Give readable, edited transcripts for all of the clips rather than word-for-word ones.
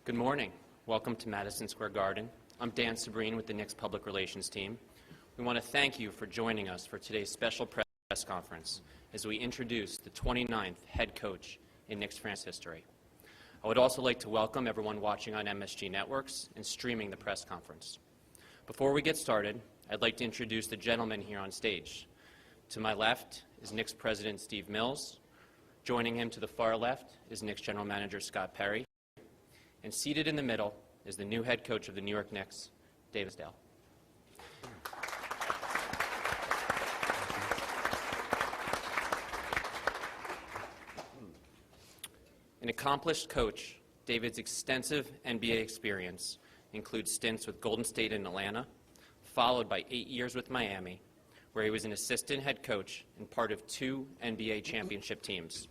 Good morning. Welcome to Madison Square Garden. I'm Dan Sabrine with the Knicks Public Relations team. We want to thank you for joining us for today's special press conference as we introduce the 29th head coach in Knicks franchise history. I would also like to welcome everyone watching on MSG Networks and streaming the press conference. Before we get started, I'd like to introduce the gentleman here on stage. To my left is Knicks President Steve Mills. Joining him to the far left is Knicks General Manager Scott Perry. And seated in the middle is the new head coach of the New York Knicks, David Fizdale. An accomplished coach, David's extensive NBA experience includes stints with Golden State and Atlanta, followed by 8 years with Miami, where he was an assistant head coach and part of 2 NBA championship teams.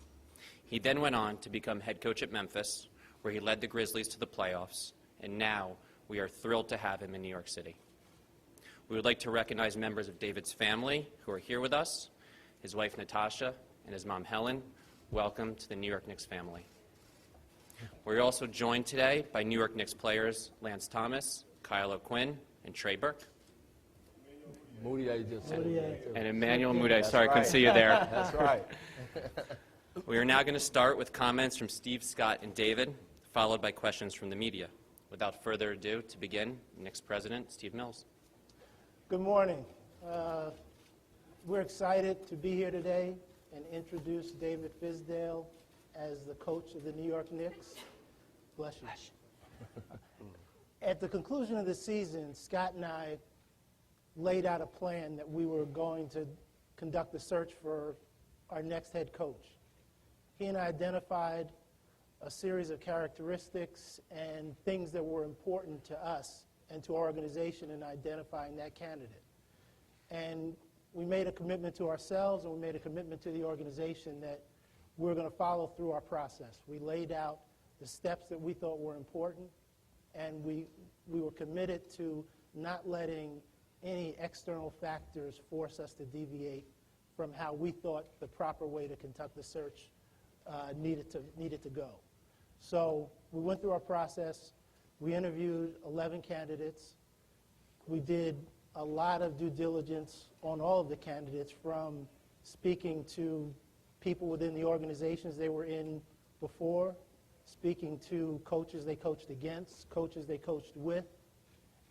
He then went on to become head coach at Memphis, where he led the Grizzlies to the playoffs, and now we are thrilled to have him in New York City. We would like to recognize members of David's family who are here with us, his wife Natasha and his mom Helen. Welcome to the New York Knicks family. We're also joined today by New York Knicks players Lance Thomas, Kyle O'Quinn, and Trey Burke. And Emmanuel Mudiay. Sorry, I couldn't see you there. That's right. We are now going to start with comments from Steve, Scott, and David, followed by questions from the media. Without further ado, to begin, Knicks President Steve Mills. Good morning. We're excited to be here today and introduce David Fizdale as the coach of the New York Knicks. Bless you. At the conclusion of the season, Scott and I laid out a plan that we were going to conduct a search for our next head coach. He and I identified a series of characteristics and things that were important to us and to our organization in identifying that candidate. And we made a commitment to ourselves and we made a commitment to the organization that we're going to follow through our process. We laid out the steps that we thought were important, and we were committed to not letting any external factors force us to deviate from how we thought the proper way to conduct the search needed to go. So we went through our process. We interviewed 11 candidates. We did a lot of due diligence on all of the candidates, from speaking to people within the organizations they were in before, speaking to coaches they coached against, coaches they coached with,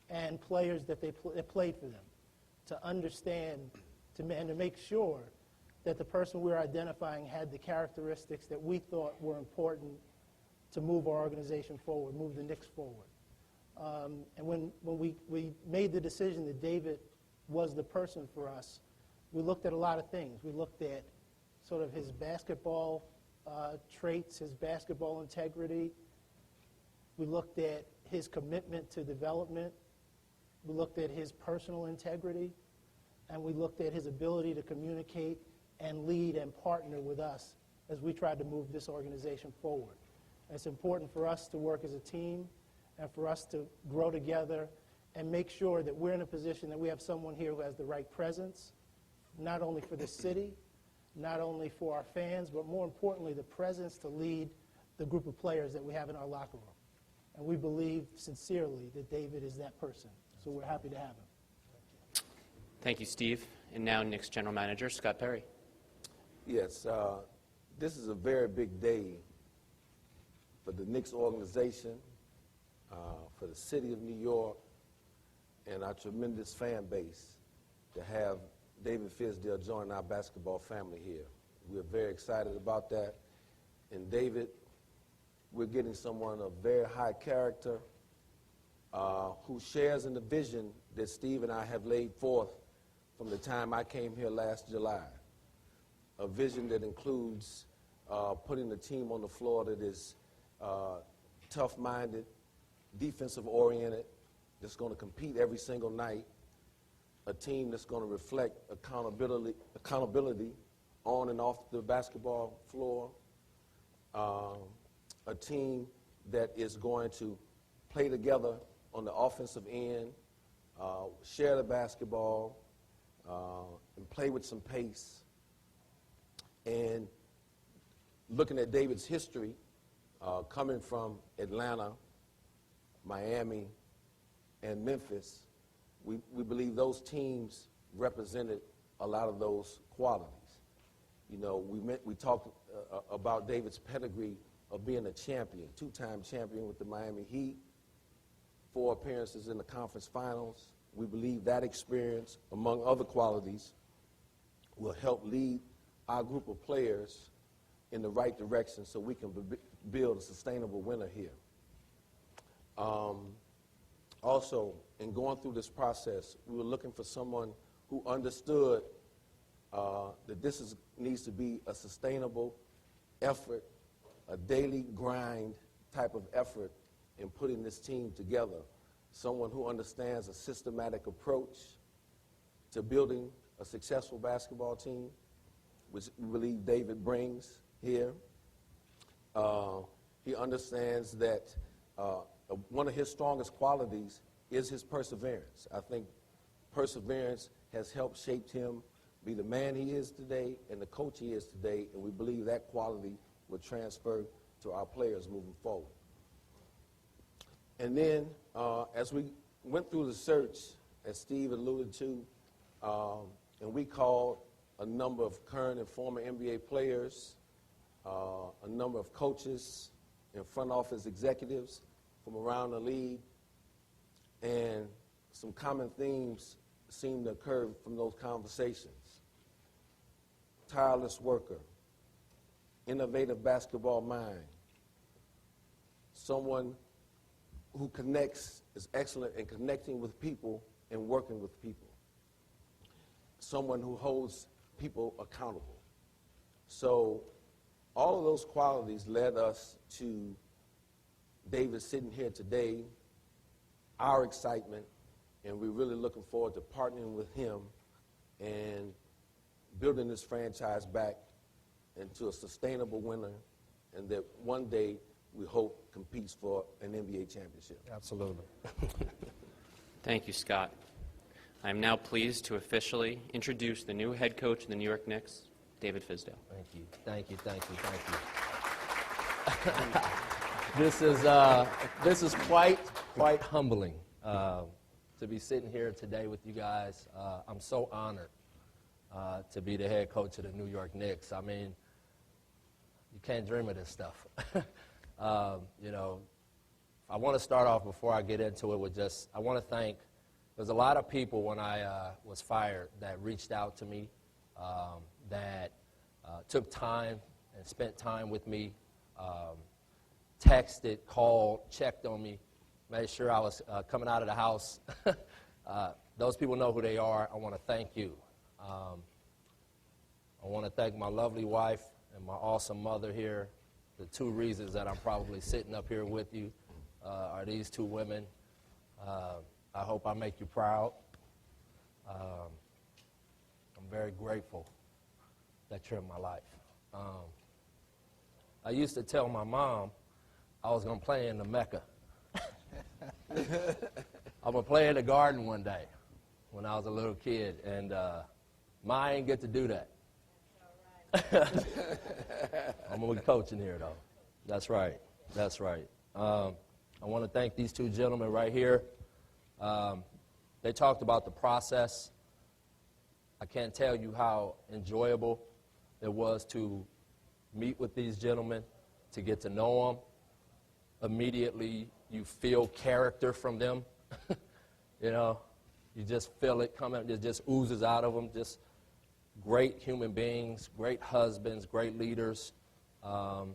and players that played for them, to understand and to make sure that the person we were identifying had the characteristics that we thought were important to move our organization forward, move the Knicks forward. And when we made the decision that David was the person for us, we looked at a lot of things. We looked at sort of his basketball traits, his basketball integrity. We looked at his commitment to development. We looked at his personal integrity. And we looked at his ability to communicate and lead and partner with us as we tried to move this organization forward. And it's important for us to work as a team and for us to grow together and make sure that we're in a position that we have someone here who has the right presence, not only for the city, not only for our fans, but more importantly, the presence to lead the group of players that we have in our locker room. And we believe sincerely that David is that person. So we're happy to have him. Thank you, Steve. And now Knicks General Manager Scott Perry. Yes, this is a very big day for the Knicks organization, for the city of New York, and our tremendous fan base to have David Fizdale join our basketball family here. We're very excited about that. And David, we're getting someone of very high character who shares in the vision that Steve and I have laid forth from the time I came here last July. A vision that includes putting a team on the floor that is tough-minded, defensive-oriented, that's going to compete every single night, a team that's going to reflect accountability on and off the basketball floor, a team that is going to play together on the offensive end, share the basketball, and play with some pace. And looking at David's history, coming from Atlanta Miami, and Memphis, we believe those teams represented a lot of those qualities. You know, we talked about David's pedigree of being a champion, two-time champion with the Miami Heat, 4 appearances in the conference finals. We believe that experience, among other qualities, will help lead our group of players in the right direction so we can build a sustainable winner here. Also, in going through this process, we were looking for someone who understood that this needs to be a sustainable effort, a daily grind type of effort in putting this team together. Someone who understands a systematic approach to building a successful basketball team, which we believe David brings here. He understands that one of his strongest qualities is his perseverance. I think perseverance has helped shape him be the man he is today and the coach he is today, and we believe that quality will transfer to our players moving forward. And then, as we went through the search, as Steve alluded to, and we called a number of current and former NBA players, a number of coaches and front office executives from around the league, and some common themes seemed to occur from those conversations. Tireless worker, innovative basketball mind, someone who is excellent in connecting with people and working with people, someone who holds people accountable. So all of those qualities led us to David sitting here today, our excitement, and we're really looking forward to partnering with him and building this franchise back into a sustainable winner, and that one day we hope competes for an NBA championship. Absolutely. Thank you, Scott. I am now pleased to officially introduce the new head coach of the New York Knicks, David Fizdale. Thank you. Thank you. Thank you. Thank you. This is quite humbling to be sitting here today with you guys. I'm so honored to be the head coach of the New York Knicks. I mean, you can't dream of this stuff. You know, I want to start off before I get into it with I want to thank, there's a lot of people when I was fired that reached out to me, that took time and spent time with me, texted, called, checked on me, made sure I was coming out of the house. Those people know who they are. I want to thank you. I want to thank my lovely wife and my awesome mother here. The 2 reasons that I'm probably sitting up here with you are these 2 women. I hope I make you proud. I'm very grateful that you're in my life. I used to tell my mom I was going to play in the Mecca. I'm going to play in the Garden one day when I was a little kid, and I ain't get to do that. I'm going to be coaching here, though. That's right. That's right. I want to thank these 2 gentlemen right here. They talked about the process. I can't tell you how enjoyable it was to meet with these gentlemen, to get to know them. Immediately, you feel character from them. You know, you just feel it coming. It just oozes out of them. Just great human beings, great husbands, great leaders. I'm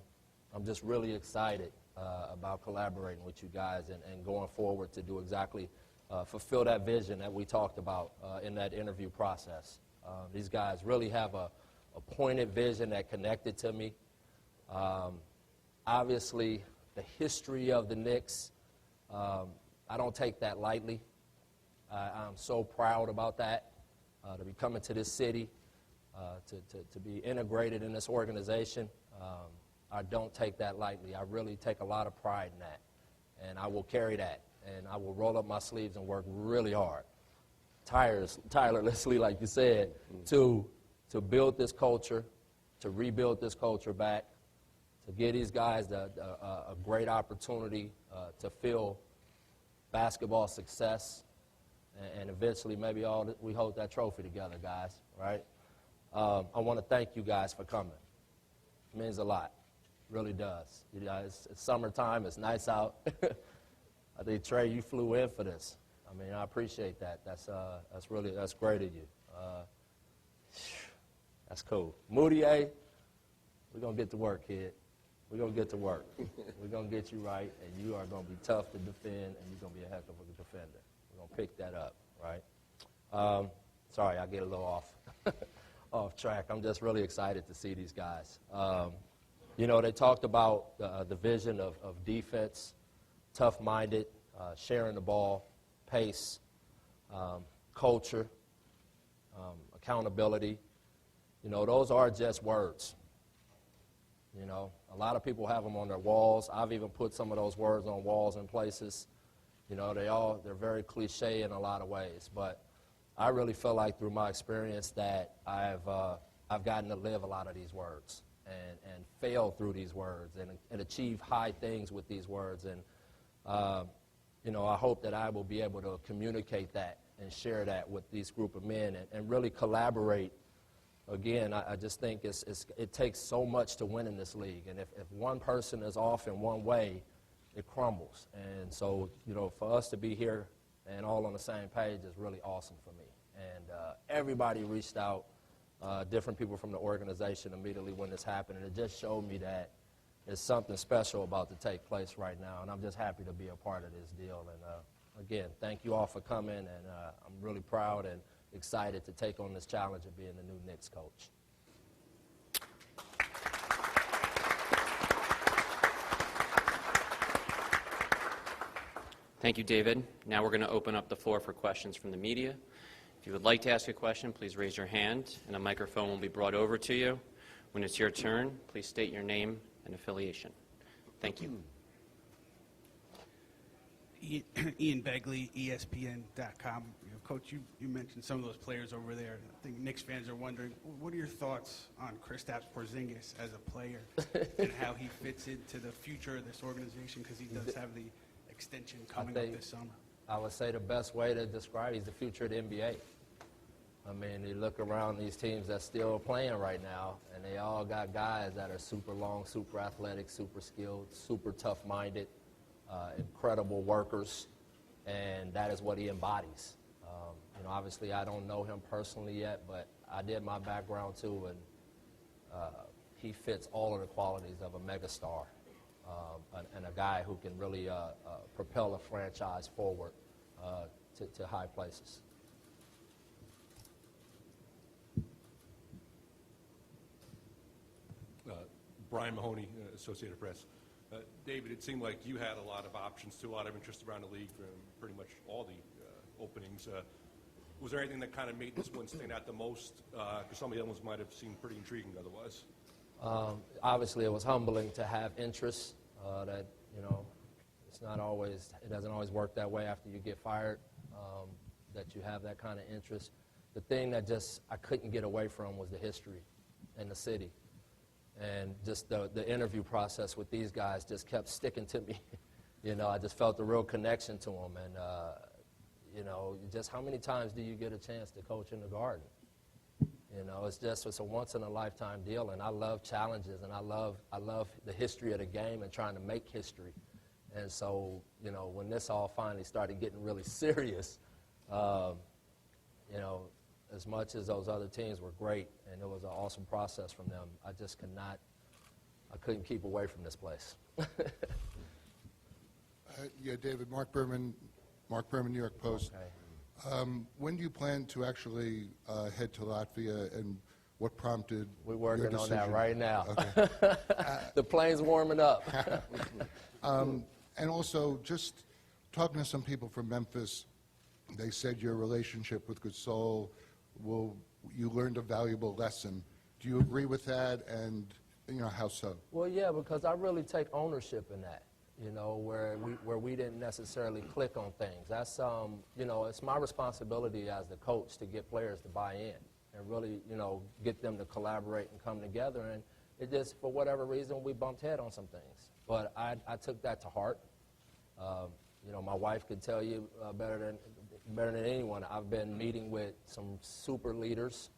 just really excited about collaborating with you guys and going forward to do exactly, fulfill that vision that we talked about in that interview process. These guys really have a pointed vision that connected to me. Obviously, the history of the Knicks, I don't take that lightly. I'm so proud about that, to be coming to this city, to be integrated in this organization. I don't take that lightly. I really take a lot of pride in that, and I will carry that, and I will roll up my sleeves and work really hard, tirelessly, like you said, to build this culture, to rebuild this culture back, to give these guys a great opportunity to feel basketball success, and eventually maybe we hold that trophy together, guys, right? I want to thank you guys for coming. It means a lot. Really does. You know, it's summertime. It's nice out. I think, Trey, you flew in for this. I mean, I appreciate that. That's great of you. That's cool. Moutier, we're going to get to work, kid. We're going to get to work. We're going to get you right, and you are going to be tough to defend, and you're going to be a heck of a defender. We're going to pick that up, right? Sorry, I get a little off track. I'm just really excited to see these guys. You know, they talked about the vision of defense, tough-minded, sharing the ball, pace, culture, accountability. You know, those are just words. You know, a lot of people have them on their walls. I've even put some of those words on walls in places. You know, they're very cliche in a lot of ways. But I really feel like through my experience that I've gotten to live a lot of these words and fail through these words and achieve high things with these words. And, you know, I hope that I will be able to communicate that and share that with these group of men and really collaborate. Again, I just think it takes so much to win in this league. And if one person is off in one way, it crumbles. And so, you know, for us to be here and all on the same page is really awesome for me. And everybody reached out, different people from the organization immediately when this happened. And it just showed me that there's something special about to take place right now. And I'm just happy to be a part of this deal. And, again, thank you all for coming. And I'm really proud and excited to take on this challenge of being the new Knicks coach. Thank you, David. Now we're going to open up the floor for questions from the media. If you would like to ask a question, please raise your hand, and a microphone will be brought over to you. When it's your turn, please state your name and affiliation. Thank you. Ian Begley, ESPN.com. You know, Coach, you mentioned some of those players over there. I think Knicks fans are wondering, what are your thoughts on Kristaps Porzingis as a player and how he fits into the future of this organization, because he does have the extension coming up this summer? I would say the best way to describe he's the future of the NBA. I mean, you look around these teams that's still playing right now, and they all got guys that are super long, super athletic, super skilled, super tough-minded, incredible workers, and that is what he embodies. You know, obviously I don't know him personally yet, but I did my background too, and he fits all of the qualities of a megastar and a guy who can really propel a franchise forward to high places. Brian Mahoney, Associated Press. David, it seemed like you had a lot of options too, a lot of interest around the league from pretty much all the openings. Was there anything that kind of made this one stand out the most? Because some of the other ones might have seemed pretty intriguing otherwise. Obviously, it was humbling to have interest that, you know, it doesn't always work that way after you get fired, that you have that kind of interest. The thing that I couldn't get away from was the history and the city. And just the interview process with these guys just kept sticking to me. You know, I just felt a real connection to them. And, you know, just how many times do you get a chance to coach in the Garden? You know, it's a once-in-a-lifetime deal, and I love challenges, and I love the history of the game and trying to make history. And so, you know, when this all finally started getting really serious, you know, as much as those other teams were great, and it was an awesome process from them, I couldn't keep away from this place. Yeah, David, Mark Berman, New York Post. Okay. When do you plan to actually head to Latvia, and what prompted We're working your on decision? that right now. Okay. The plane's warming up. And also, just talking to some people from Memphis, they said your relationship with Gasol, you learned a valuable lesson. Do you agree with that, and you know, how so? Well, yeah, because I really take ownership in that, you know, where we didn't necessarily click on things. That's, you know, it's my responsibility as the coach to get players to buy in and really, you know, get them to collaborate and come together. And it just, for whatever reason, we bumped head on some things. But I took that to heart. My wife could tell you better than anyone. I've been meeting with some super leaders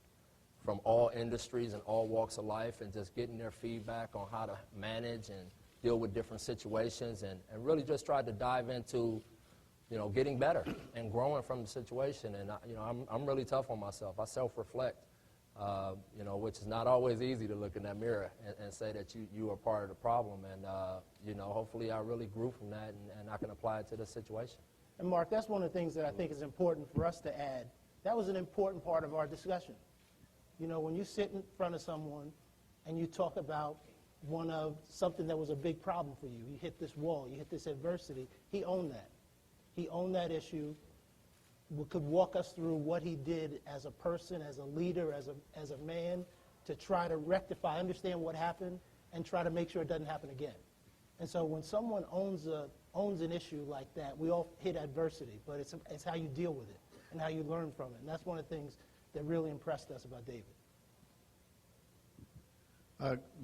from all industries and all walks of life, and just getting their feedback on how to manage and deal with different situations, and really just tried to dive into, getting better and growing from the situation. And I'm really tough on myself. I self-reflect, which is not always easy to look in that mirror and say that you are part of the problem. And hopefully I really grew from that, and I can apply it to this situation. And Mark, that's one of the things that I think is important for us to add. That was an important part of our discussion. When you sit in front of someone and you talk about something that was a big problem for you, you hit this wall, you hit this adversity, he owned that. He owned that issue, could walk us through what he did as a person, as a leader, as a man, to try to rectify, understand what happened, and try to make sure it doesn't happen again. And so when someone owns an issue like that, we all hit adversity, but it's how you deal with it and how you learn from it. And that's one of the things that really impressed us about David.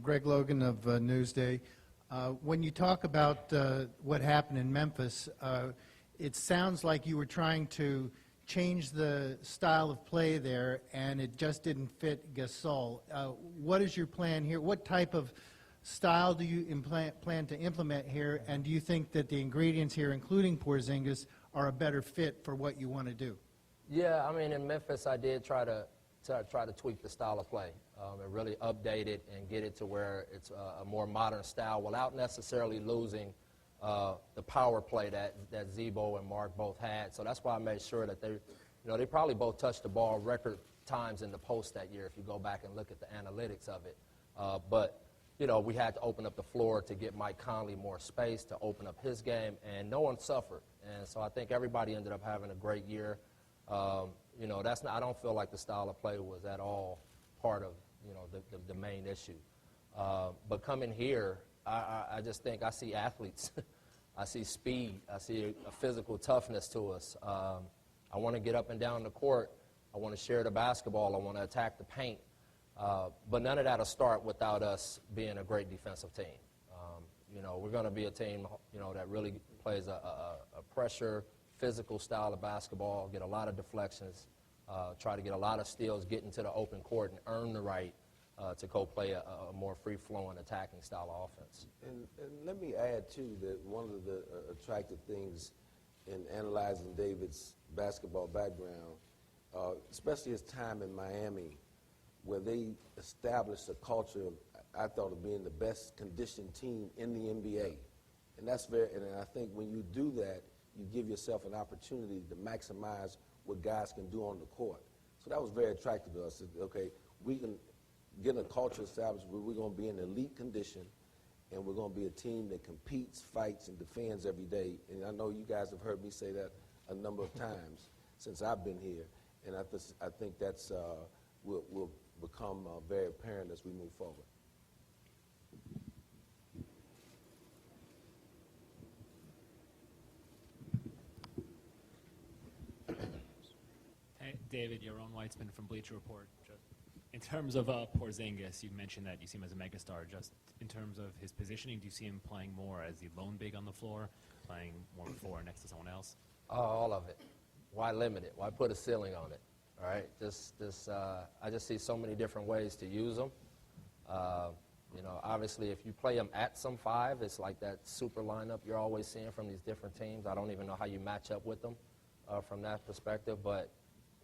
Greg Logan of Newsday. When you talk about what happened in Memphis, it sounds like you were trying to change the style of play there, and it just didn't fit Gasol. What is your plan here? What type of style do you plan to implement here, and do you think that the ingredients here, including Porzingis, are a better fit for what you want to do? Yeah, in Memphis, I did try to tweak the style of play and really update it and get it to where it's a more modern style without necessarily losing the power play that Zebo and Mark both had. So that's why I made sure that they probably both touched the ball record times in the post that year if you go back and look at the analytics of it. But we had to open up the floor to get Mike Conley more space, to open up his game, and no one suffered. And so I think everybody ended up having a great year. I don't feel like the style of play was at all part of, the main issue. But coming here, I just think I see athletes. I see speed. I see a physical toughness to us. I want to get up and down the court. I want to share the basketball. I want to attack the paint. But none of that will start without us being a great defensive team. We're going to be a team, that really plays a pressure, physical style of basketball, get a lot of deflections, try to get a lot of steals, get into the open court, and earn the right to go play a more free-flowing attacking style of offense. And let me add, too, that one of the attractive things in analyzing David's basketball background, especially his time in Miami, where they established a culture, I thought, of being the best conditioned team in the NBA. And I think when you do that, you give yourself an opportunity to maximize what guys can do on the court. So that was very attractive to us. Okay, we can get a culture established where we're going to be in elite condition, and we're going to be a team that competes, fights, and defends every day. And I know you guys have heard me say that a number of times since I've been here, and I think that's will become very apparent as we move forward. Hey, David, Yaron Weitzman from Bleacher Report. Just in terms of Porzingis, you mentioned that you see him as a megastar. Just in terms of his positioning, do you see him playing more as the lone big on the floor, playing more before next to someone else? All of it. Why limit it? Why put a ceiling on it? All right, I just see so many different ways to use them. Obviously, if you play them at some five, it's like that super lineup you're always seeing from these different teams. I don't even know how you match up with them from that perspective, but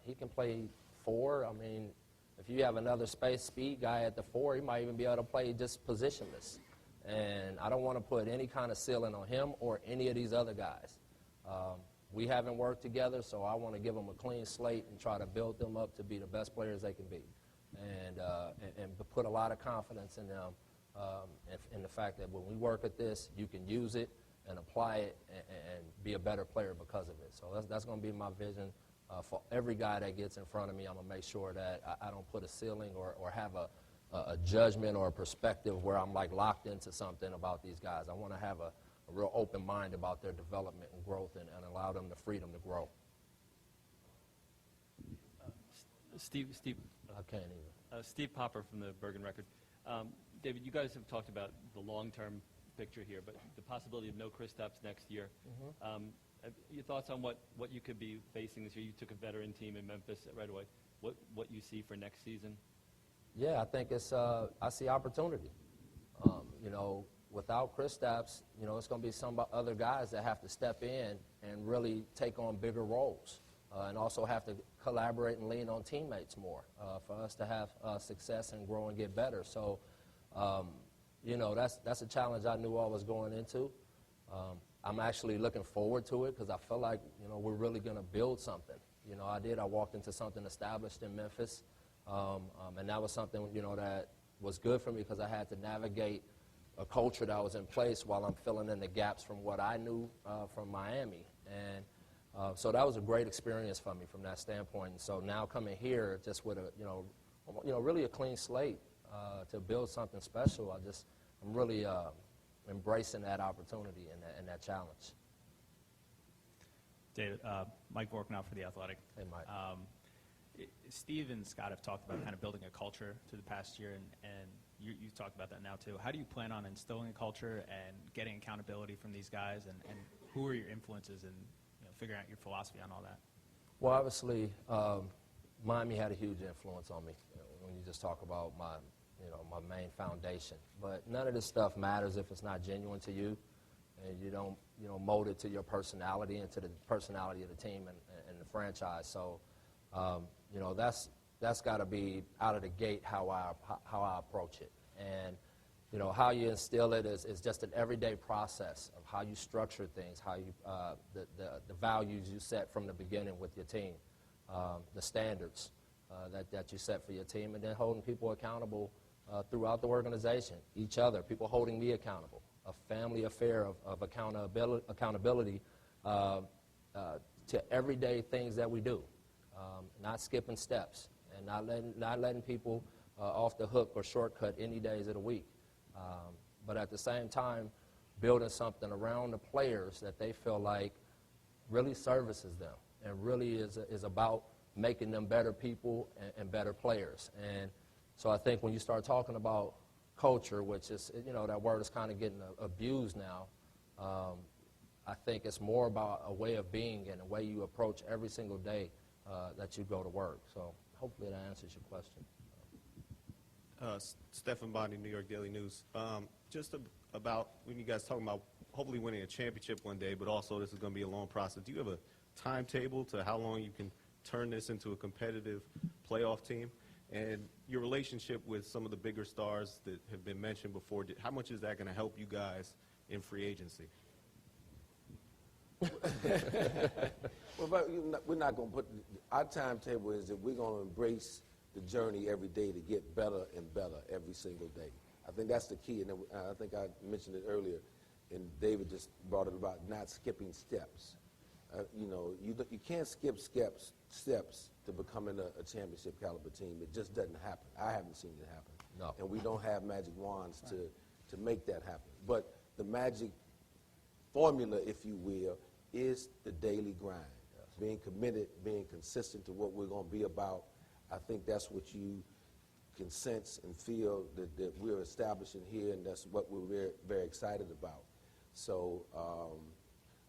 he can play four. If you have another speed guy at the four, he might even be able to play just positionless. And I don't want to put any kind of ceiling on him or any of these other guys. We haven't worked together, so I want to give them a clean slate and try to build them up to be the best players they can be, and put a lot of confidence in them, in the fact that when we work at this, you can use it and apply it and be a better player because of it. So that's going to be my vision for every guy that gets in front of me. I'm going to make sure that I don't put a ceiling or have a judgment or a perspective where I'm like locked into something about these guys. I want to have a real open mind about their development and growth and allow them the freedom to grow. Steve. I can't even. Steve Popper from the Bergen Record. David, you guys have talked about the long-term picture here, but the possibility of no Kristaps next year. Your thoughts on what you could be facing this year? You took a veteran team in Memphis right away. What you see for next season? Yeah, I think it's I see opportunity. You know, without Kristaps, you know, it's going to be some other guys that have to step in and really take on bigger roles, and also have to collaborate and lean on teammates more for us to have success and grow and get better. So, you know, that's a challenge I knew I was going into. I'm actually looking forward to it because I feel like, you know, we're really going to build something. You know, I walked into something established in Memphis, and that was something, you know, that was good for me because I had to navigate a culture that was in place while I'm filling in the gaps from what I knew from Miami. And so that was a great experience for me from that standpoint. And so now coming here just with a, you know, really a clean slate to build something special, I'm really embracing that opportunity and that challenge. David, Mike Vorknow for The Athletic. Hey, Mike. Steve and Scott have talked about kind of building a culture through the past year, and you talked about that now too. How do you plan on instilling a culture and getting accountability from these guys, and who are your influences in, you know, figuring out your philosophy on all that? Well, obviously, Miami had a huge influence on me when you just talk about my main foundation. But none of this stuff matters if it's not genuine to you, and you don't, you know, mold it to your personality and to the personality of the team and the franchise. So, you know, that's got to be out of the gate how I approach it. And, you know, how you instill it is just an everyday process of how you structure things, how you the values you set from the beginning with your team, the standards that you set for your team, and then holding people accountable throughout the organization, each other, people holding me accountable, a family affair of accountability to everyday things that we do, not skipping steps and not letting people off the hook or shortcut any days of the week. But at the same time, building something around the players that they feel like really services them and really is about making them better people and better players. And so I think when you start talking about culture, which is, you know, that word is kind of getting abused now, I think it's more about a way of being and a way you approach every single day that you go to work. So hopefully that answers your question. Stephan Bondi, New York Daily News. Just about when you guys talking about hopefully winning a championship one day, but also this is going to be a long process. Do you have a timetable to how long you can turn this into a competitive playoff team? And your relationship with some of the bigger stars that have been mentioned before, how much is that going to help you guys in free agency? Well, but we're not going to put our timetable is that we're going to embrace the journey every day to get better and better every single day. I think that's the key, and I think I mentioned it earlier, and David just brought it about not skipping steps. You know, you can't skip steps to becoming a championship caliber team. It just doesn't happen. I haven't seen it happen. No. And we don't have magic wands to make that happen. But the magic formula, if you will, is the daily grind. Yes. Being committed, being consistent to what we're going to be about. I think that's what you can sense and feel that we're establishing here, and that's what we're very, very excited about. So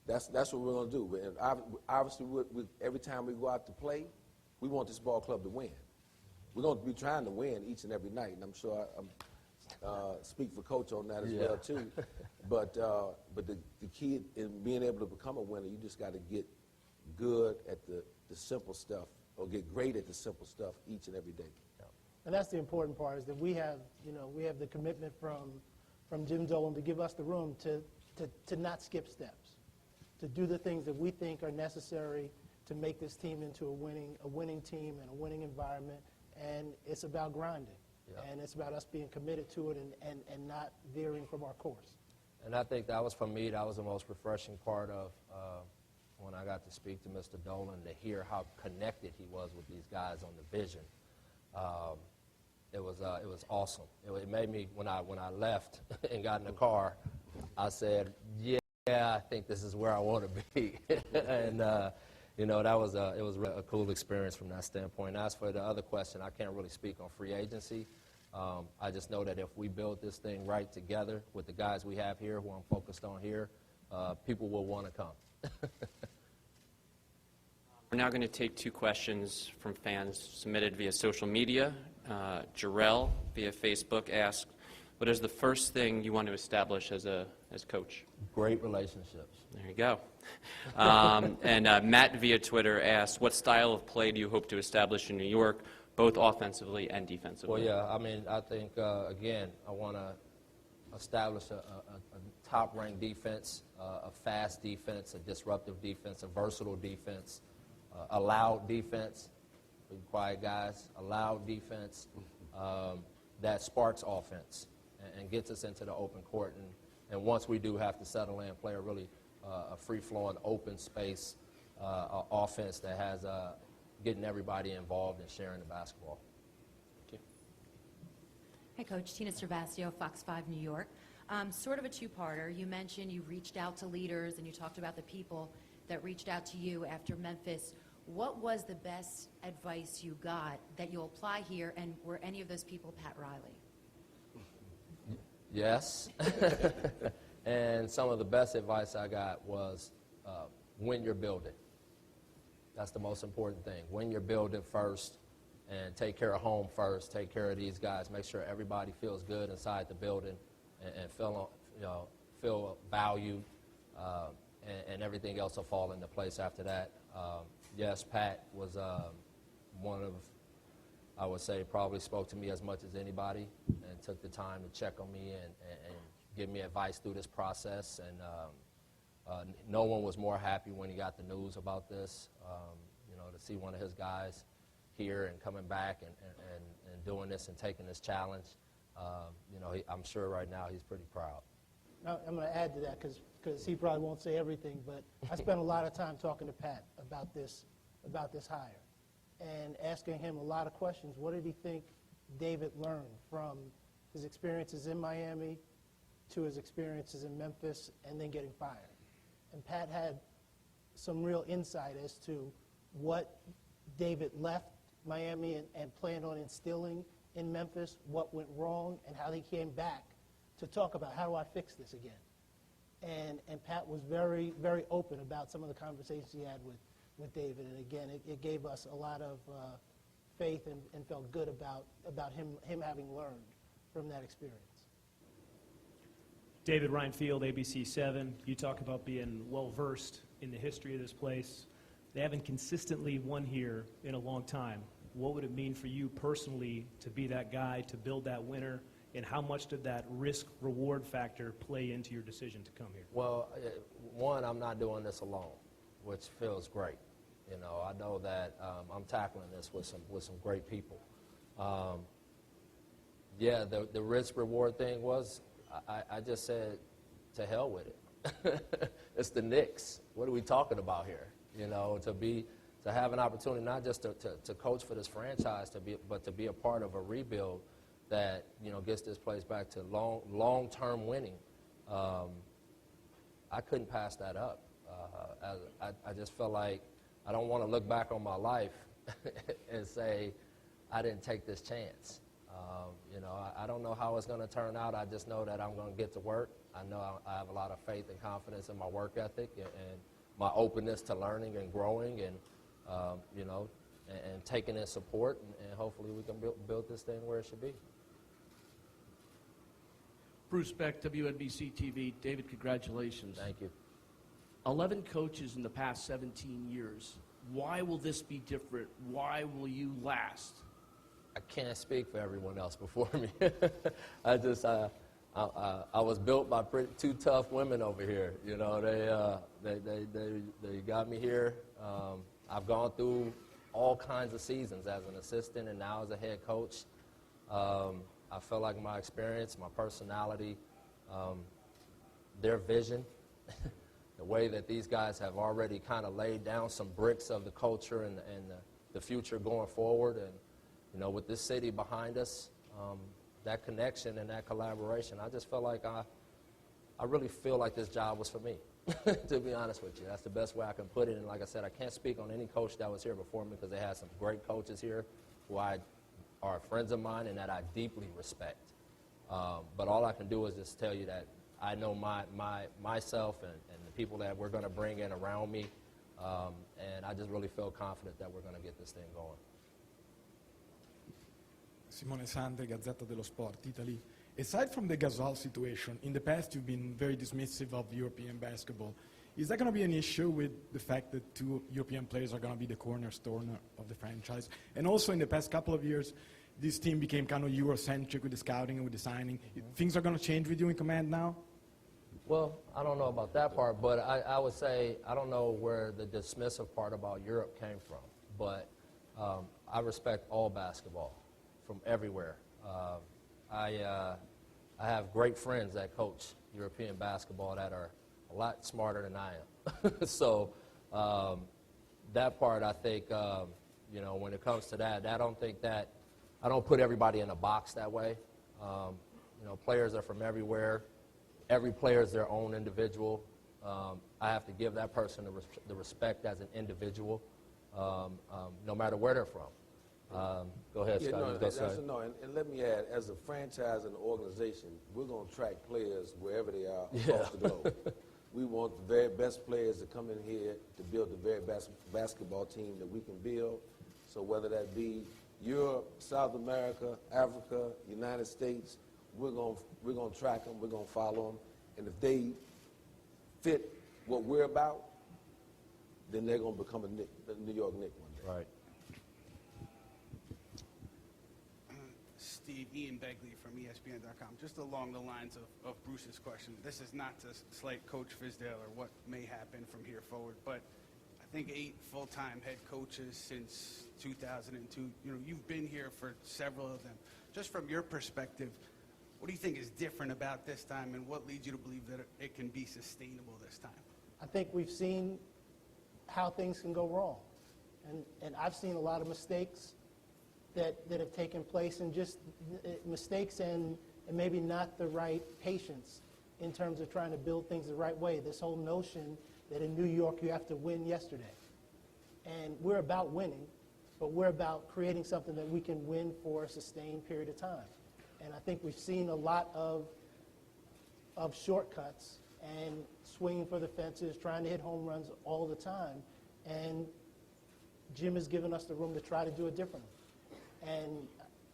that's what we're going to do. And obviously, every time we go out to play, we want this ball club to win. We're going to be trying to win each and every night, and I'm sure I speak for Coach on that as well too. But the key in being able to become a winner, you just got to get good at the simple stuff, or get great at the simple stuff each and every day. And that's the important part, is that we have the commitment from Jim Dolan to give us the room to not skip steps, to do the things that we think are necessary to make this team into a winning team and a winning environment. And it's about grinding. Yeah. And it's about us being committed to it and not veering from our course. And I think that was, for me, that was the most refreshing part of when I got to speak to Mr. Dolan, to hear how connected he was with these guys on the vision. It was awesome. It made me, when I left and got in the car, I said, yeah, I think this is where I want to be. And you know, it was a cool experience from that standpoint. As for the other question, I can't really speak on free agency, I just know that if we build this thing right together with the guys we have here, who I'm focused on here, people will want to come. We're now going to take 2 questions from fans submitted via social media. Jarrell, via Facebook, asked, what is the first thing you want to establish as coach? Great relationships. There you go. And Matt, via Twitter, asked, what style of play do you hope to establish in New York, both offensively and defensively? Well, yeah, I mean, I think, again, I want to establish a top-ranked defense, a fast defense, a disruptive defense, a versatile defense, a loud defense, quiet guys, a loud defense that sparks offense and gets us into the open court. And once we do have to settle in and play a really a free-flowing, open space offense that has getting everybody involved and sharing the basketball. Thank you. Hi, Coach. Tina Cervasio, Fox 5 New York. Sort of a two-parter. You mentioned you reached out to leaders and you talked about the people that reached out to you after Memphis. What was the best advice you got that you'll apply here, and were any of those people Pat Riley? Yes. And some of the best advice I got was win your building. That's the most important thing. Win your building first and take care of home first. Take care of these guys. Make sure everybody feels good inside the building and feel valued, and everything else will fall into place after that. Yes, Pat was one of, I would say, probably spoke to me as much as anybody and took the time to check on me and give me advice through this process. And no one was more happy when he got the news about this, to see one of his guys here and coming back and doing this and taking this challenge. I'm sure right now he's pretty proud. Now, I'm going to add to that because he probably won't say everything, but I spent a lot of time talking to Pat about this hire and asking him a lot of questions. What did he think David learned from his experiences in Miami to his experiences in Memphis and then getting fired? And Pat had some real insight as to what David left Miami and planned on instilling in Memphis, what went wrong, and how he came back to talk about how do I fix this again. And Pat was very, very open about some of the conversations he had with David. And again, it gave us a lot of faith and felt good about him having learned from that experience. David Ryan Field, ABC 7. You talk about being well-versed in the history of this place. They haven't consistently won here in a long time. What would it mean for you personally to be that guy, to build that winner, and how much did that risk-reward factor play into your decision to come here? Well, one, I'm not doing this alone, which feels great. I know that I'm tackling this with some great people. The risk-reward thing was, I just said, to hell with it. It's the Knicks. What are we talking about here? To have an opportunity not just to coach for this franchise, but to be a part of a rebuild that gets this place back to long-term winning. I couldn't pass that up. I just felt like I don't want to look back on my life and say I didn't take this chance. I don't know how it's going to turn out. I just know that I'm going to get to work. I know I have a lot of faith and confidence in my work ethic and my openness to learning and growing and taking in support, and hopefully we can build this thing where it should be. Bruce Beck, WNBC TV. David, congratulations. Thank you. 11 coaches in the past 17 years. Why will this be different? Why will you last? I can't speak for everyone else before me. I was built by two tough women over here. They got me here. I've gone through all kinds of seasons as an assistant and now as a head coach. I feel like my experience, my personality, their vision, the way that these guys have already kind of laid down some bricks of the culture and the future going forward. And, with this city behind us, that connection and that collaboration, I just felt like I really feel like this job was for me, to be honest with you. That's the best way I can put it. And like I said, I can't speak on any coach that was here before me because they had some great coaches here who I are friends of mine and that I deeply respect. But all I can do is just tell you that I know myself and the people that we're going to bring in around me, and I just really feel confident that we're going to get this thing going. Simone Sandri, Gazzetta dello Sport, Italy. Aside from the Gasol situation, in the past you've been very dismissive of European basketball. Is that going to be an issue with the fact that 2 European players are going to be the cornerstone of the franchise? And also in the past couple of years, this team became kind of Eurocentric with the scouting and with the signing. Things are going to change with you in command now? Well, I don't know about that part, but I would say I don't know where the dismissive part about Europe came from. But I respect all basketball from everywhere. I have great friends that coach European basketball that are a lot smarter than I am. So that part, I think, when it comes to that, I don't put everybody in a box that way. Players are from everywhere. Every player is their own individual. I have to give that person the respect as an individual, no matter where they're from. Go ahead, Yeah, Scott. and let me add, as a franchise and organization, we're going to track players wherever they are across the globe. We want the very best players to come in here to build the very best basketball team that we can build. So whether that be Europe, South America, Africa, United States, we're going to track them, we're going to follow them, and if they fit what we're about, then they're going to become a New York Knicks one day. Right. Steve, Ian Begley from ESPN.com. Just along the lines of Bruce's question, this is not to slight Coach Fizdale or what may happen from here forward, but I think 8 full-time head coaches since 2002. You've been here for several of them. Just from your perspective, what do you think is different about this time, and what leads you to believe that it can be sustainable this time? I think we've seen how things can go wrong. And I've seen a lot of mistakes that have taken place, and just mistakes and maybe not the right patience in terms of trying to build things the right way. This whole notion that in New York you have to win yesterday. And we're about winning, but we're about creating something that we can win for a sustained period of time. And I think we've seen a lot of shortcuts and swinging for the fences, trying to hit home runs all the time. And Jim has given us the room to try to do it differently. And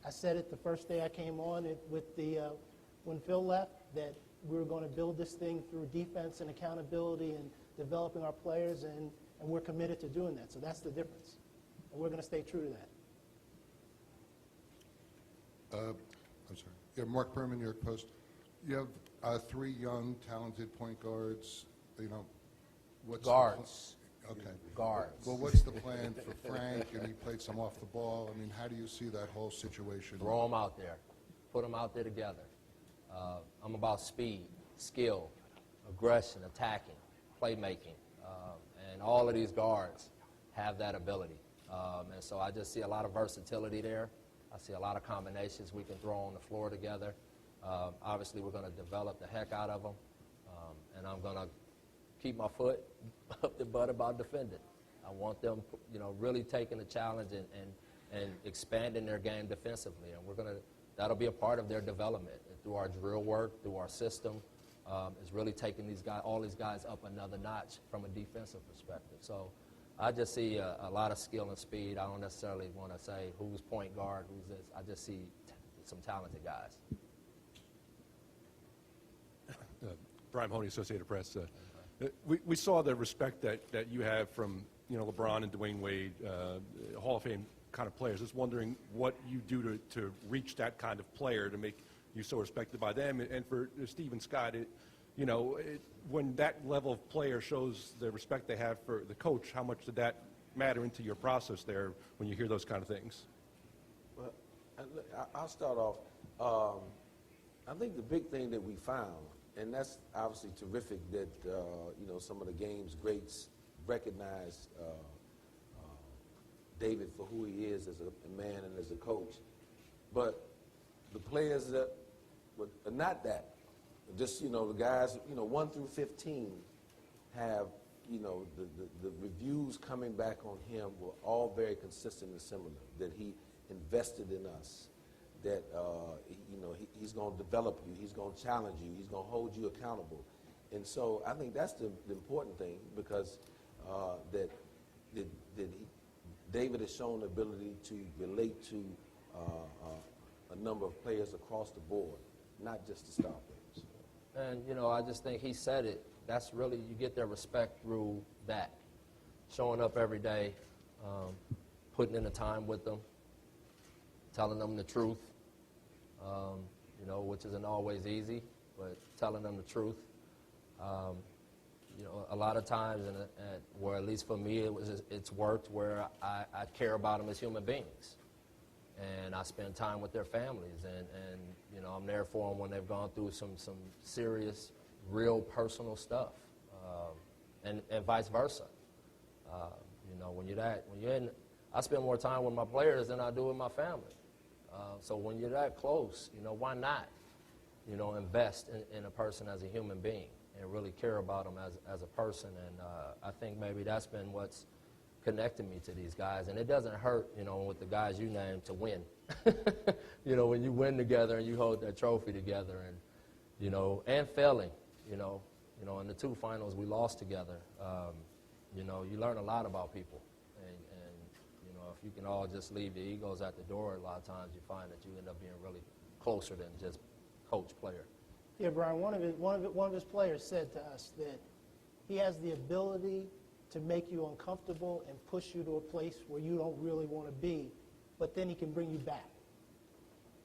I said it the first day I came on when Phil left, that we were going to build this thing through defense and accountability and developing our players, and we're committed to doing that. So that's the difference. And we're going to stay true to that. I'm sorry. Yeah, Mark Berman, New York Post. You have 3 young, talented point guards. What's Guards. Okay. Guards. Well, what's the plan for Frank? And he played some off the ball. I mean, how do you see that whole situation? Throw them out there. Put them out there together. I'm about speed, skill, aggression, attacking, playmaking. And all of these guards have that ability. And so I just see a lot of versatility there. I see a lot of combinations we can throw on the floor together. Obviously, we're going to develop the heck out of them. And I'm going to keep my foot up the butt about defending. I want them, really taking the challenge and expanding their game defensively. And that'll be a part of their development. And through our drill work, through our system, is really taking all these guys up another notch from a defensive perspective. So I just see a lot of skill and speed. I don't necessarily want to say who's point guard, who's this. I just see some talented guys. Brian Mahoney, Associated Press. We saw the respect that you have from LeBron and Dwayne Wade, Hall of Fame kind of players. Just wondering what you do to reach that kind of player to make you so respected by them. And for Steve and Scott, when that level of player shows the respect they have for the coach, how much did that matter into your process there when you hear those kind of things? Well, I'll start off. I think the big thing that we found, and that's obviously terrific that some of the game's greats recognize David for who he is as a man and as a coach. But the players that are not that, just the guys 1 through 15 have the reviews coming back on him were all very consistent and similar. That invested in us, that he's going to develop you, he's going to challenge you, he's going to hold you accountable. And so I think that's the important thing, because David has shown the ability to relate to a number of players across the board, not just the star players. And, I just think he said it. That's really, you get their respect through that. Showing up every day, putting in the time with them, telling them the truth, which isn't always easy, but telling them the truth. A lot of times, where at least for me, it's worked where I care about them as human beings. And I spend time with their families, and I'm there for them when they've gone through some serious, real personal stuff, and vice versa. I spend more time with my players than I do with my family. So when you're that close, why not, invest in a person as a human being and really care about them as a person. And I think maybe that's been what's connected me to these guys. And it doesn't hurt, with the guys you named, to win. When you win together and you hold that trophy together, and, and failing, in the 2 finals we lost together, you learn a lot about people. And if you can all just leave the egos at the door, a lot of times you find that you end up being really closer than just coach-player. Yeah, Brian, one of his players said to us that he has the ability to make you uncomfortable and push you to a place where you don't really want to be, but then he can bring you back.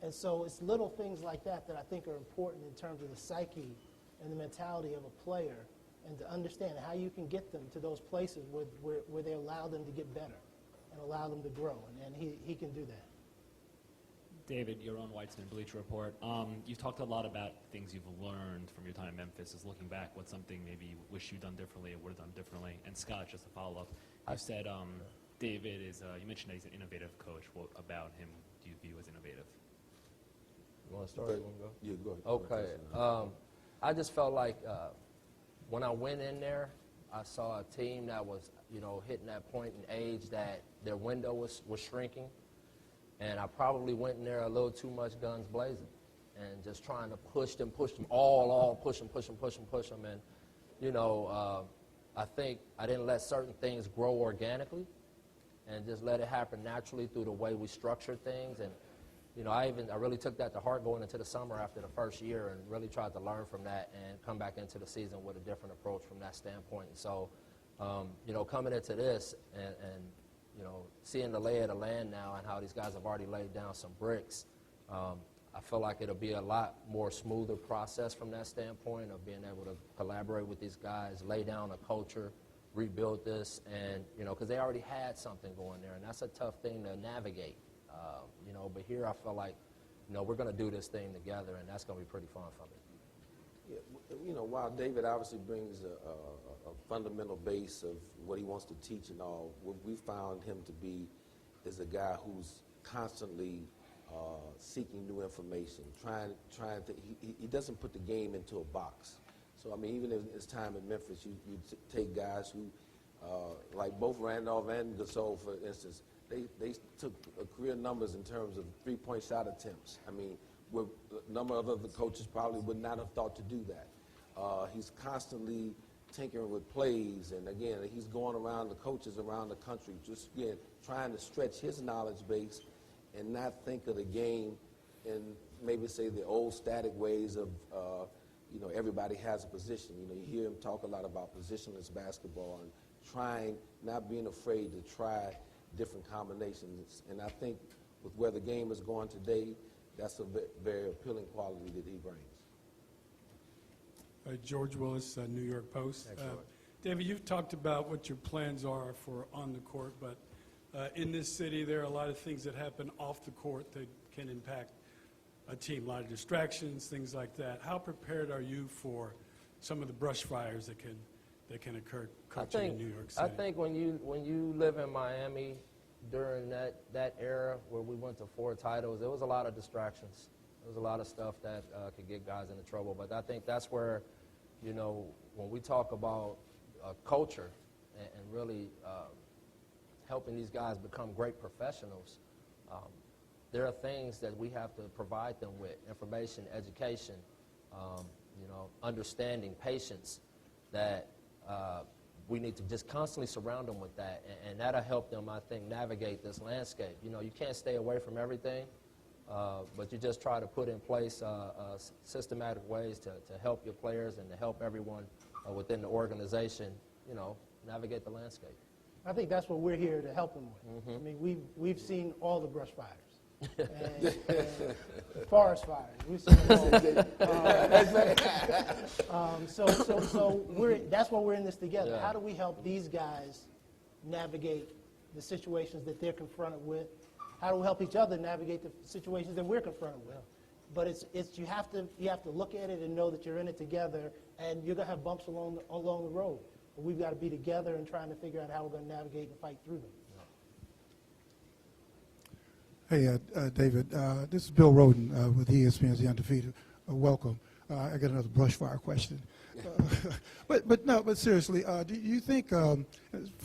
And so it's little things like that that I think are important in terms of the psyche and the mentality of a player, and to understand how you can get them to those places where they allow them to get better and allow them to grow, and he can do that. David, your own Weitzman Bleacher Report. You've talked a lot about things you've learned from your time in Memphis. Is looking back, what's something maybe you wish you'd done differently or would have done differently? And Scott, just to follow up, you said David is, you mentioned that he's an innovative coach. What about him do you view as innovative? You want to start? You want to go? Yeah, go ahead. Okay. I just felt like when I went in there, I saw a team that was, hitting that point in age that their window was shrinking. And I probably went in there a little too much guns blazing and just trying to push them all, push them. And, I think I didn't let certain things grow organically and just let it happen naturally through the way we structured things. And, I really took that to heart going into the summer after the first year and really tried to learn from that and come back into the season with a different approach from that standpoint. And so, coming into this and seeing the lay of the land now and how these guys have already laid down some bricks, I feel like it'll be a lot more smoother process from that standpoint of being able to collaborate with these guys, lay down a culture, rebuild this, and, because they already had something going there, and that's a tough thing to navigate, but here I feel like, we're going to do this thing together, and that's going to be pretty fun for me. Yeah, while David obviously brings a fundamental base of what he wants to teach and all, what we found him to be is a guy who's constantly seeking new information, he doesn't put the game into a box. So, even in his time in Memphis, you take guys who, like both Randolph and Gasol, for instance, they took career numbers in terms of three-point shot attempts. Where a number of other coaches probably would not have thought to do that. He's constantly tinkering with plays, and again, he's going around the coaches around the country, just again, trying to stretch his knowledge base and not think of the game in maybe say the old static ways of, everybody has a position. You hear him talk a lot about positionless basketball and not being afraid to try different combinations. And I think with where the game is going today, that's a very appealing quality that he brings. George Willis, New York Post. David, you've talked about what your plans are for on the court, but in this city there are a lot of things that happen off the court that can impact a team, a lot of distractions, things like that. How prepared are you for some of the brush fires that can occur coaching in New York City? I think when you live in Miami during that era where we went to 4 titles, there was a lot of distractions. There was a lot of stuff that could get guys into trouble. But I think that's where, when we talk about culture and really helping these guys become great professionals, there are things that we have to provide them with, information, education, understanding, patience, that we need to just constantly surround them with that, and that'll help them, I think, navigate this landscape. You can't stay away from everything, but you just try to put in place systematic ways to help your players and to help everyone within the organization, navigate the landscape. I think that's what we're here to help them with. I mean, we've seen all the brush fires. And forest fires. We've seen them all. So that's why we're in this together. Yeah. How do we help these guys navigate the situations that they're confronted with? How do we help each other navigate the situations that we're confronted with? But you have to look at it and know that you're in it together, and you're gonna have bumps along the road. But we've got to be together and trying to figure out how we're going to navigate and fight through them. Hey, David, this is Bill Roden with ESPN's The Undefeated. Welcome. I got another brush fire question. But seriously, do you think, for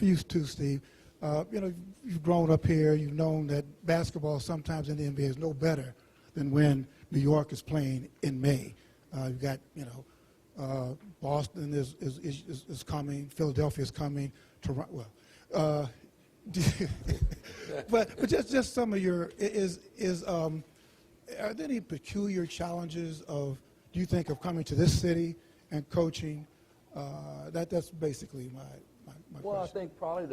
you too, Steve, you've grown up here, you've known that basketball sometimes in the NBA is no better than when New York is playing in May. You've got, Boston is coming, Philadelphia is coming, Toronto. But just some of your are there any peculiar challenges do you think of coming to this city and coaching? That's basically my Well, question. I think probably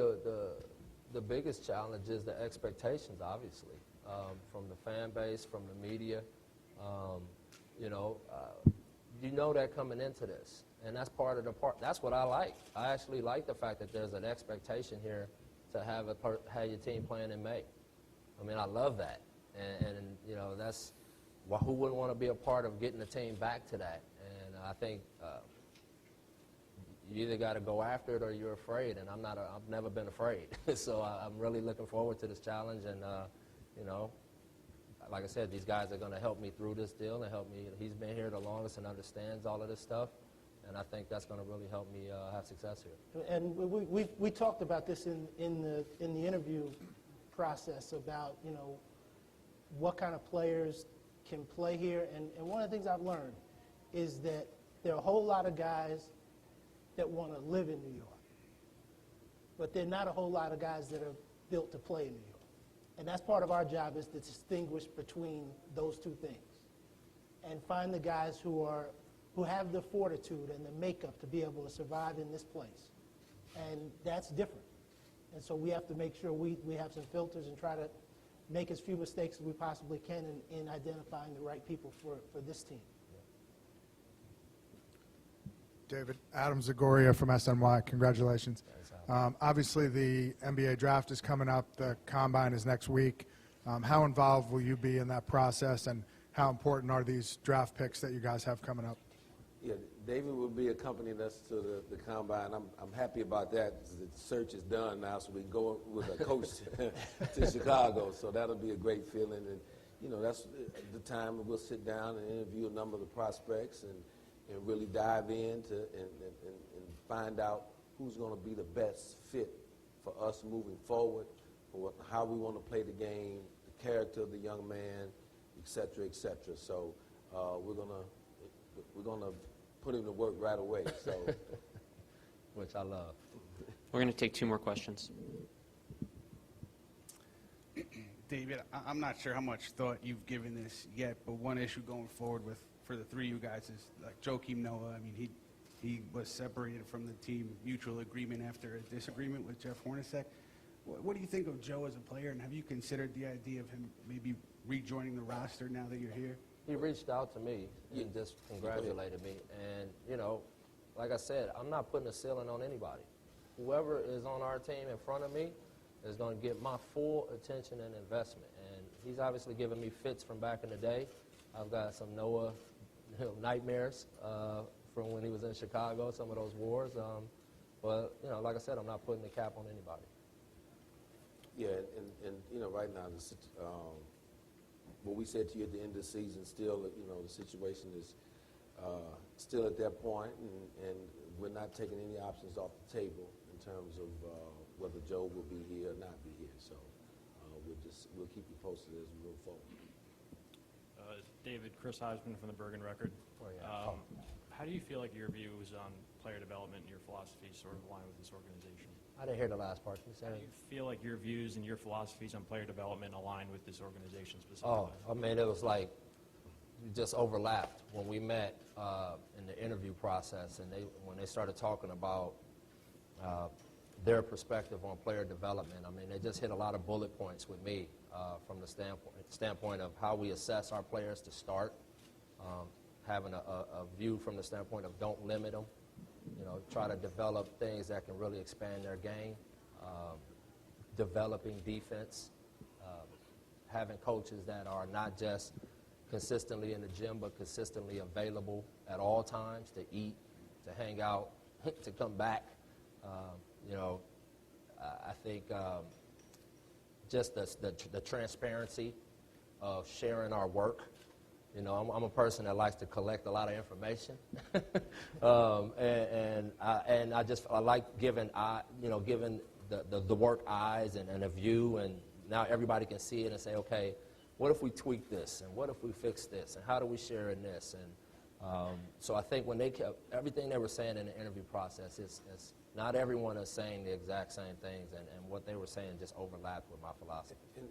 the biggest challenge is the expectations, obviously, from the fan base, from the media. You know that coming into this, and that's part of that's what I like. I actually like the fact that there's an expectation here to have your team playing in May. I mean, I love that, and that's who wouldn't want to be a part of getting the team back to that. And I think you either got to go after it or you're afraid, and I've never been afraid. So I'm really looking forward to this challenge, and like I said, these guys are going to help me through this deal and help me. He's been here the longest and understands all of this stuff, and I think that's going to really help me have success here. And we talked about this in the interview process about what kind of players can play here. And one of the things I've learned is that there are a whole lot of guys that want to live in New York, but there are not a whole lot of guys that are built to play in New York. And that's part of our job, is to distinguish between those two things and find the guys who have the fortitude and the makeup to be able to survive in this place. And that's different. And so we have to make sure we have some filters and try to make as few mistakes as we possibly can in identifying the right people for this team. David, Adam Zagoria from SNY. Congratulations. Obviously, the NBA draft is coming up. The combine is next week. How involved will you be in that process, and how important are these draft picks that you guys have coming up? Yeah, David will be accompanying us to the combine. I'm happy about that. The search is done now, so we can go with a coach to Chicago. So that'll be a great feeling. And, that's the time we'll sit down and interview a number of the prospects and really dive in and find out who's going to be the best fit for us moving forward, for how we want to play the game, the character of the young man, et cetera, et cetera. So we're gonna put him to work right away. So, which I love. We're going to take two more questions. David, I'm not sure how much thought you've given this yet, but one issue going forward for the three of you guys is like Joakim Noah. I mean, he was separated from the team, mutual agreement after a disagreement with Jeff Hornacek. What do you think of Joe as a player, and have you considered the idea of him maybe rejoining the roster now that you're here? He reached out to me and just congratulated me. And, like I said, I'm not putting a ceiling on anybody. Whoever is on our team in front of me is going to get my full attention and investment. And he's obviously given me fits from back in the day. I've got some Noah nightmares from when he was in Chicago, some of those wars. But, like I said, I'm not putting the cap on anybody. yeah, and right now, what we said to you at the end of the season, still, the situation is still at that point, and we're not taking any options off the table in terms of whether Joe will be here or not be here. So we'll keep you posted as we move forward. David, Chris Heisman from the Bergen Record. How do you feel like your views on player development and your philosophies sort of align with this organization? I didn't hear the last part. How do you feel like your views and your philosophies on player development align with this organization specifically? Oh, I mean, it was like you just overlapped when we met in the interview process, and when they started talking about their perspective on player development. I mean, they just hit a lot of bullet points with me from the standpoint of how we assess our players to start, having a view from the standpoint of don't limit them, try to develop things that can really expand their game, developing defense, having coaches that are not just consistently in the gym, but consistently available at all times to eat, to hang out, to come back. I think just the transparency of sharing our work. I'm a person that likes to collect a lot of information, and I like giving the work eyes and a view, and now everybody can see it and say, okay, what if we tweak this, and what if we fix this, and how do we share in this, and so I think when everything they were saying in the interview process is not everyone is saying the exact same things, and what they were saying just overlapped with my philosophy. And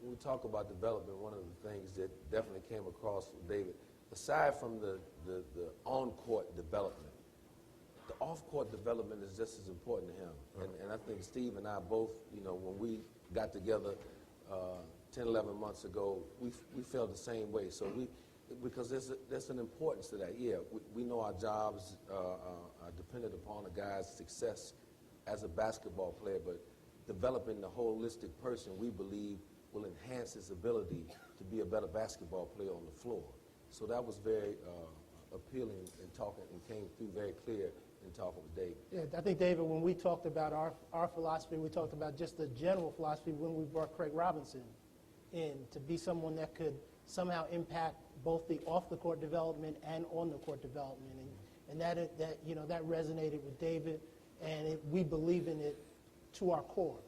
when we talk about development, one of the things that definitely came across from David, aside from the on-court development, the off-court development is just as important to him. And I think Steve and I both, when we got together 10, 11 months ago, we felt the same way. So because there's an importance to that. Yeah, we know our jobs are dependent upon a guy's success as a basketball player, but developing the holistic person, we believe, will enhance his ability to be a better basketball player on the floor. So that was very appealing in talking, and came through very clear in talking with David. Yeah, I think, David, when we talked about our philosophy, we talked about just the general philosophy when we brought Craig Robinson in to be someone that could somehow impact both the off-the-court development and on-the-court development. And that resonated with David, and we believe in it to our core.